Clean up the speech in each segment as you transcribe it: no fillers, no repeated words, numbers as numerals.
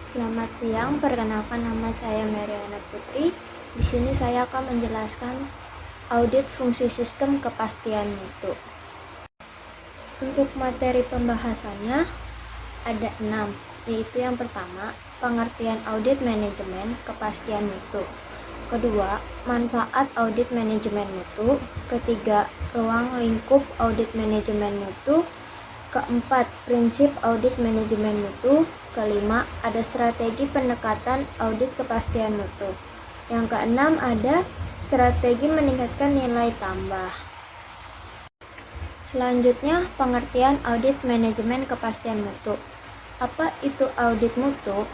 Selamat siang, perkenalkan nama saya Mariana Putri. Di sini saya akan menjelaskan audit fungsi sistem kepastian mutu. Untuk materi pembahasannya ada 6, yaitu yang pertama, pengertian audit manajemen kepastian mutu. Kedua, manfaat audit manajemen mutu. Ketiga, ruang lingkup audit manajemen mutu. Keempat, prinsip audit manajemen mutu. Kelima, ada strategi pendekatan audit kepastian mutu. Yang keenam, ada strategi meningkatkan nilai tambah. Selanjutnya, pengertian audit manajemen kepastian mutu. Apa itu audit mutu?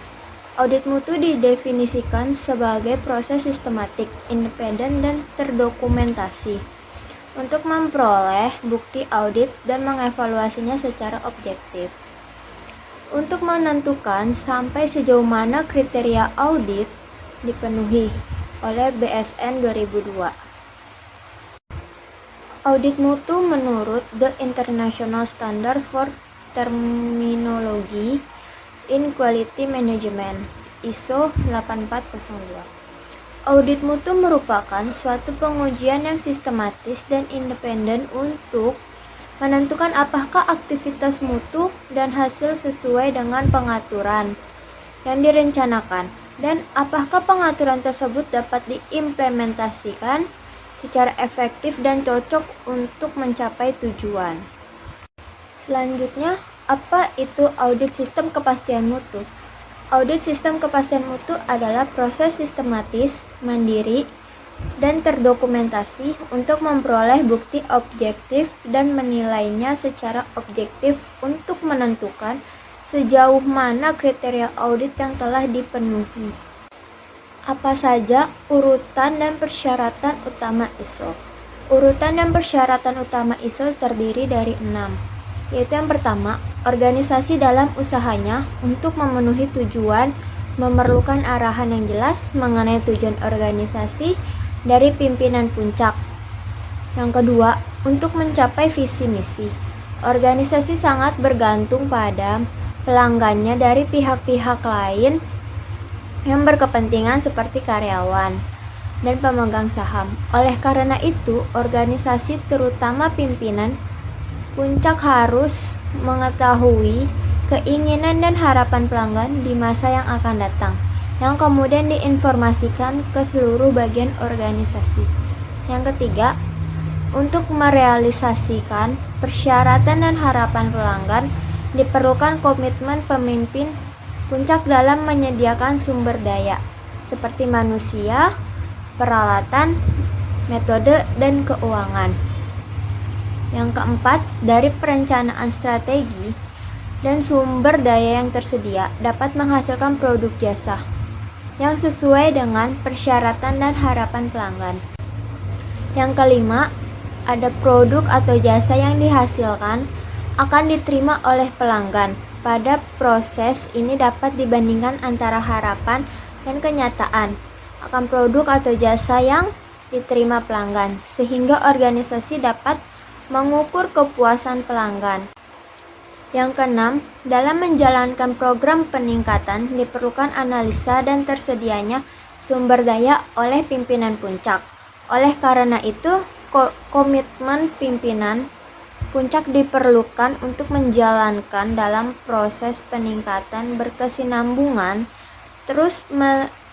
Audit mutu didefinisikan sebagai proses sistematik, independen, dan terdokumentasi untuk memperoleh bukti audit dan mengevaluasinya secara objektif. Untuk menentukan sampai sejauh mana kriteria audit dipenuhi oleh BSN 2002. Audit mutu menurut The International Standard for Terminology in Quality Management ISO 8402. Audit mutu merupakan suatu pengujian yang sistematis dan independen untuk menentukan apakah aktivitas mutu dan hasil sesuai dengan pengaturan yang direncanakan dan apakah pengaturan tersebut dapat diimplementasikan secara efektif dan cocok untuk mencapai tujuan. Selanjutnya, apa itu audit sistem kepastian mutu? Audit sistem kepastian mutu adalah proses sistematis, mandiri, dan terdokumentasi untuk memperoleh bukti objektif dan menilainya secara objektif untuk menentukan sejauh mana kriteria audit yang telah dipenuhi. Apa saja urutan dan persyaratan utama ISO? Urutan dan persyaratan utama ISO terdiri dari 6, yaitu yang pertama, organisasi dalam usahanya untuk memenuhi tujuan memerlukan arahan yang jelas mengenai tujuan organisasi dari pimpinan puncak. Yang kedua, untuk mencapai visi misi. Organisasi sangat bergantung pada pelanggannya dari pihak-pihak lain yang berkepentingan seperti karyawan dan pemegang saham. Oleh karena itu, organisasi terutama pimpinan puncak harus mengetahui keinginan dan harapan pelanggan di masa yang akan datang, yang kemudian diinformasikan ke seluruh bagian organisasi. Yang ketiga, untuk merealisasikan persyaratan dan harapan pelanggan, diperlukan komitmen pemimpin puncak dalam menyediakan sumber daya, seperti manusia, peralatan, metode, dan keuangan. Yang keempat, dari perencanaan strategi dan sumber daya yang tersedia dapat menghasilkan produk jasa yang sesuai dengan persyaratan dan harapan pelanggan. Yang kelima, ada produk atau jasa yang dihasilkan akan diterima oleh pelanggan. Pada proses ini dapat dibandingkan antara harapan dan kenyataan akan produk atau jasa yang diterima pelanggan, sehingga organisasi dapat mengukur kepuasan pelanggan. Yang keenam, dalam menjalankan program peningkatan diperlukan analisa dan tersedianya sumber daya oleh pimpinan puncak. Oleh karena itu, komitmen pimpinan puncak diperlukan untuk menjalankan dalam proses peningkatan berkesinambungan terus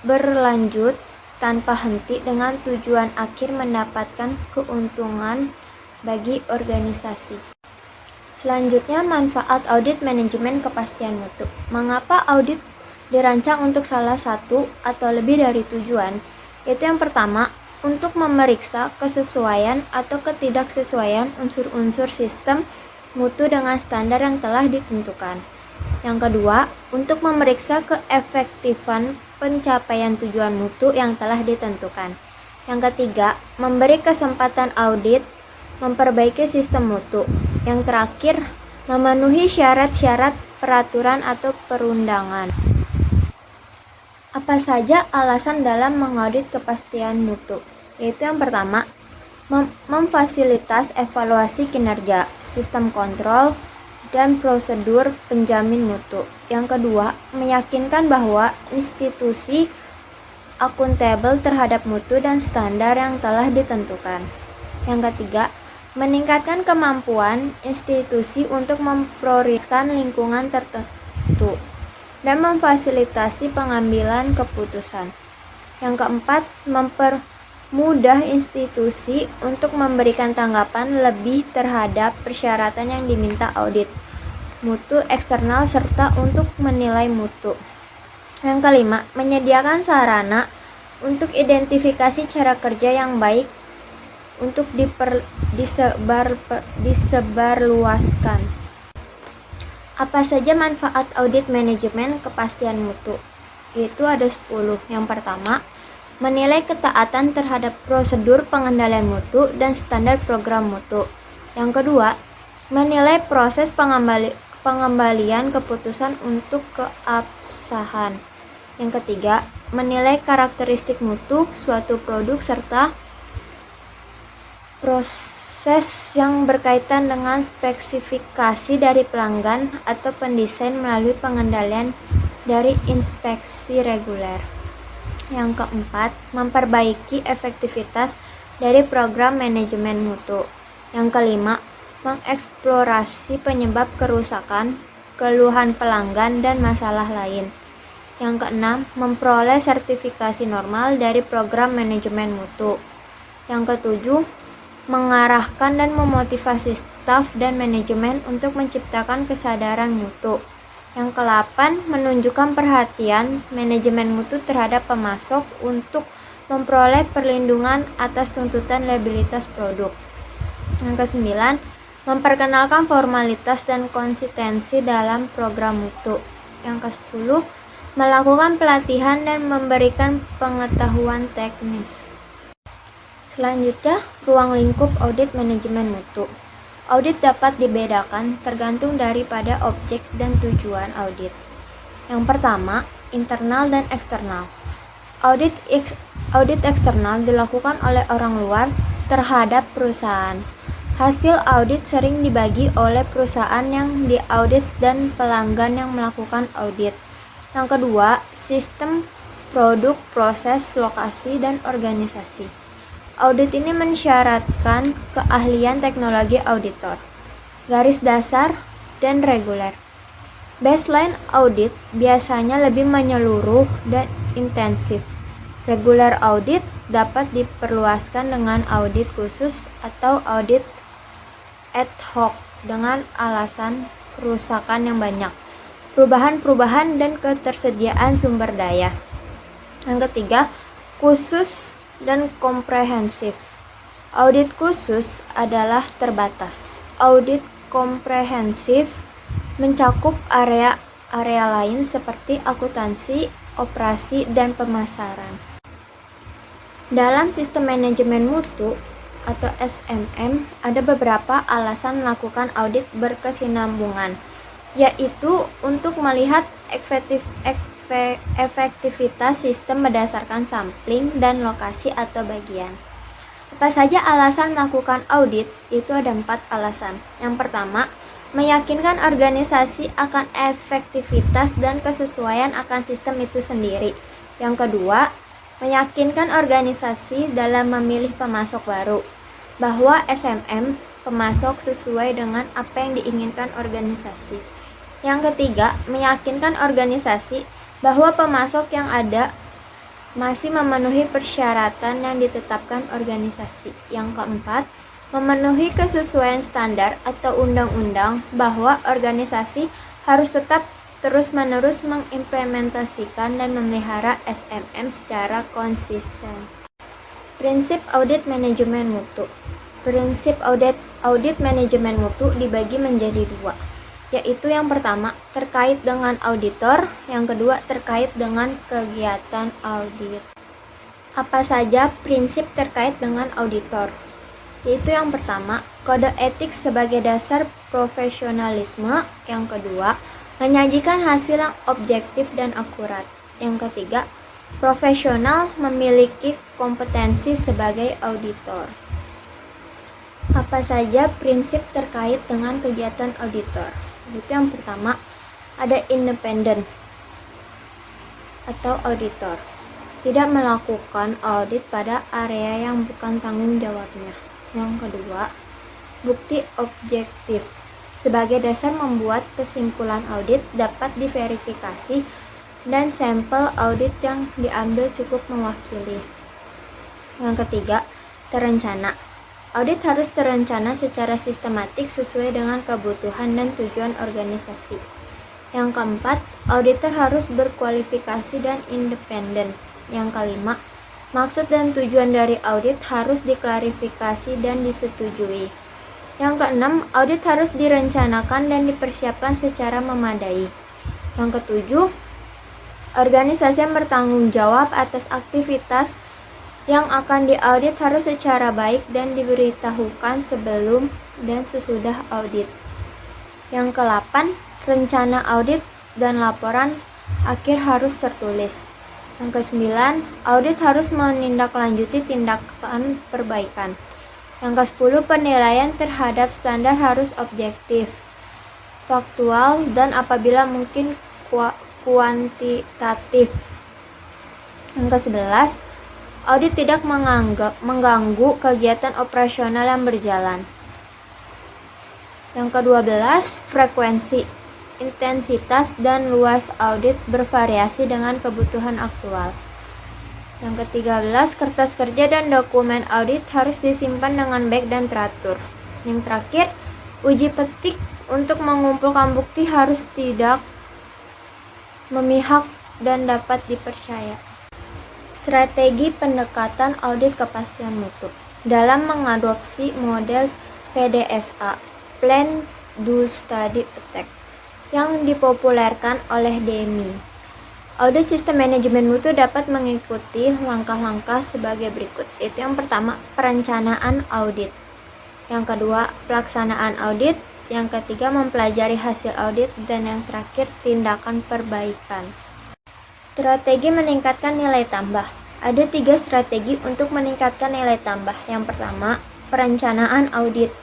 berlanjut tanpa henti dengan tujuan akhir mendapatkan keuntungan bagi organisasi. Selanjutnya, manfaat audit manajemen kepastian mutu. Mengapa audit dirancang untuk salah satu atau lebih dari tujuan? Yaitu yang pertama, untuk memeriksa kesesuaian atau ketidaksesuaian unsur-unsur sistem mutu dengan standar yang telah ditentukan. Yang kedua, untuk memeriksa keefektifan pencapaian tujuan mutu yang telah ditentukan. Yang ketiga, memberi kesempatan audit memperbaiki sistem mutu. Yang terakhir, memenuhi syarat-syarat peraturan atau perundangan. Apa saja alasan dalam mengaudit kepastian mutu? Yaitu yang pertama, memfasilitas evaluasi kinerja, sistem kontrol, dan prosedur penjamin mutu. Yang kedua, meyakinkan bahwa institusi akuntabel terhadap mutu dan standar yang telah ditentukan. Yang ketiga, meningkatkan kemampuan institusi untuk memprioritaskan lingkungan tertentu dan memfasilitasi pengambilan keputusan. Yang keempat, mempermudah institusi untuk memberikan tanggapan lebih terhadap persyaratan yang diminta audit mutu eksternal serta untuk menilai mutu. Yang kelima, menyediakan sarana untuk identifikasi cara kerja yang baik untuk disebarluaskan. Apa saja manfaat audit manajemen kepastian mutu? Yaitu ada 10. Yang pertama, menilai ketaatan terhadap prosedur pengendalian mutu dan standar program mutu. Yang kedua, menilai proses pengembalian keputusan untuk keabsahan. Yang ketiga, menilai karakteristik mutu suatu produk serta proses yang berkaitan dengan spesifikasi dari pelanggan atau pendesain melalui pengendalian dari inspeksi reguler. Yang keempat, memperbaiki efektivitas dari program manajemen mutu. Yang kelima, mengeksplorasi penyebab kerusakan, keluhan pelanggan, dan masalah lain. Yang keenam, memperoleh sertifikasi normal dari program manajemen mutu. Yang ketujuh, mengarahkan dan memotivasi staf dan manajemen untuk menciptakan kesadaran mutu. Yang ke-8, menunjukkan perhatian manajemen mutu terhadap pemasok untuk memperoleh perlindungan atas tuntutan liabilitas produk. Yang ke-9, memperkenalkan formalitas dan konsistensi dalam program mutu. Yang ke-10, melakukan pelatihan dan memberikan pengetahuan teknis. Selanjutnya, ruang lingkup audit manajemen mutu. Audit dapat dibedakan tergantung daripada objek dan tujuan audit. Yang pertama, internal dan eksternal. Audit eksternal dilakukan oleh orang luar terhadap perusahaan. Hasil audit sering dibagi oleh perusahaan yang diaudit dan pelanggan yang melakukan audit. Yang kedua, sistem, produk, proses, lokasi, dan organisasi. Audit ini mensyaratkan keahlian teknologi auditor, garis dasar, dan reguler. Baseline audit biasanya lebih menyeluruh dan intensif. Regular audit dapat diperluaskan dengan audit khusus atau audit ad hoc dengan alasan kerusakan yang banyak, perubahan-perubahan, dan ketersediaan sumber daya. Yang ketiga, khusus dan komprehensif. Audit khusus adalah terbatas. Audit komprehensif mencakup area lain seperti akuntansi, operasi, dan pemasaran. Dalam sistem manajemen mutu atau SMM, ada beberapa alasan melakukan audit berkesinambungan, yaitu untuk melihat efektivitas sistem berdasarkan sampling dan lokasi atau bagian. Apa saja alasan melakukan audit? Itu ada 4 alasan. Yang pertama, meyakinkan organisasi akan efektivitas dan kesesuaian akan sistem itu sendiri. Yang kedua, meyakinkan organisasi dalam memilih pemasok baru, bahwa SMM pemasok sesuai dengan apa yang diinginkan organisasi. Yang ketiga, meyakinkan organisasi bahwa pemasok yang ada masih memenuhi persyaratan yang ditetapkan organisasi. Yang keempat, memenuhi kesesuaian standar atau undang-undang bahwa organisasi harus tetap terus-menerus mengimplementasikan dan memelihara SMM secara konsisten. Prinsip audit manajemen mutu. Prinsip audit manajemen mutu dibagi menjadi 2. Yaitu yang pertama terkait dengan auditor, yang kedua terkait dengan kegiatan audit. Apa saja prinsip terkait dengan auditor? Yaitu yang pertama, kode etik sebagai dasar profesionalisme. Yang kedua, menyajikan hasil yang objektif dan akurat. Yang ketiga, profesional memiliki kompetensi sebagai auditor. Apa saja prinsip terkait dengan kegiatan auditor? Itu yang pertama, ada independen atau auditor. Tidak melakukan audit pada area yang bukan tanggung jawabnya. Yang kedua, bukti objektif. Sebagai dasar membuat kesimpulan audit dapat diverifikasi dan sampel audit yang diambil cukup mewakili. Yang ketiga, terencana. Audit harus terencana secara sistematik sesuai dengan kebutuhan dan tujuan organisasi. Yang keempat, auditor harus berkualifikasi dan independen. Yang kelima, maksud dan tujuan dari audit harus diklarifikasi dan disetujui. Yang keenam, audit harus direncanakan dan dipersiapkan secara memadai. Yang ketujuh, organisasi yang bertanggung jawab atas aktivitas yang akan diaudit harus secara baik dan diberitahukan sebelum dan sesudah audit. Yang ke-8, rencana audit dan laporan akhir harus tertulis. Yang ke-9, audit harus menindaklanjuti tindakan perbaikan. Yang ke-10, penilaian terhadap standar harus objektif, faktual, dan apabila mungkin kuantitatif. Yang ke-11, audit tidak mengganggu kegiatan operasional yang berjalan. Yang ke-12, frekuensi, intensitas, dan luas audit bervariasi dengan kebutuhan aktual. Yang ke-13, kertas kerja dan dokumen audit harus disimpan dengan baik dan teratur. Yang terakhir, uji petik untuk mengumpulkan bukti harus tidak memihak dan dapat dipercaya. Strategi pendekatan audit kepastian mutu. Dalam mengadopsi model PDSA, Plan Do Study Attack, yang dipopulerkan oleh Deming. Audit sistem manajemen mutu dapat mengikuti langkah-langkah sebagai berikut. Itu yang pertama, perencanaan audit. Yang kedua, pelaksanaan audit. Yang ketiga, mempelajari hasil audit. Dan yang terakhir, tindakan perbaikan. Strategi meningkatkan nilai tambah. Ada 3 strategi untuk meningkatkan nilai tambah. Yang pertama, perencanaan audit.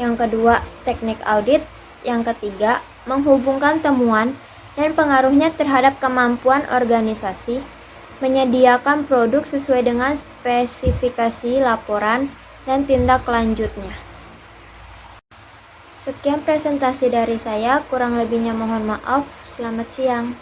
Yang kedua, teknik audit. Yang ketiga, menghubungkan temuan dan pengaruhnya terhadap kemampuan organisasi, menyediakan produk sesuai dengan spesifikasi laporan, dan tindak lanjutnya. Sekian presentasi dari saya, kurang lebihnya mohon maaf. Selamat siang.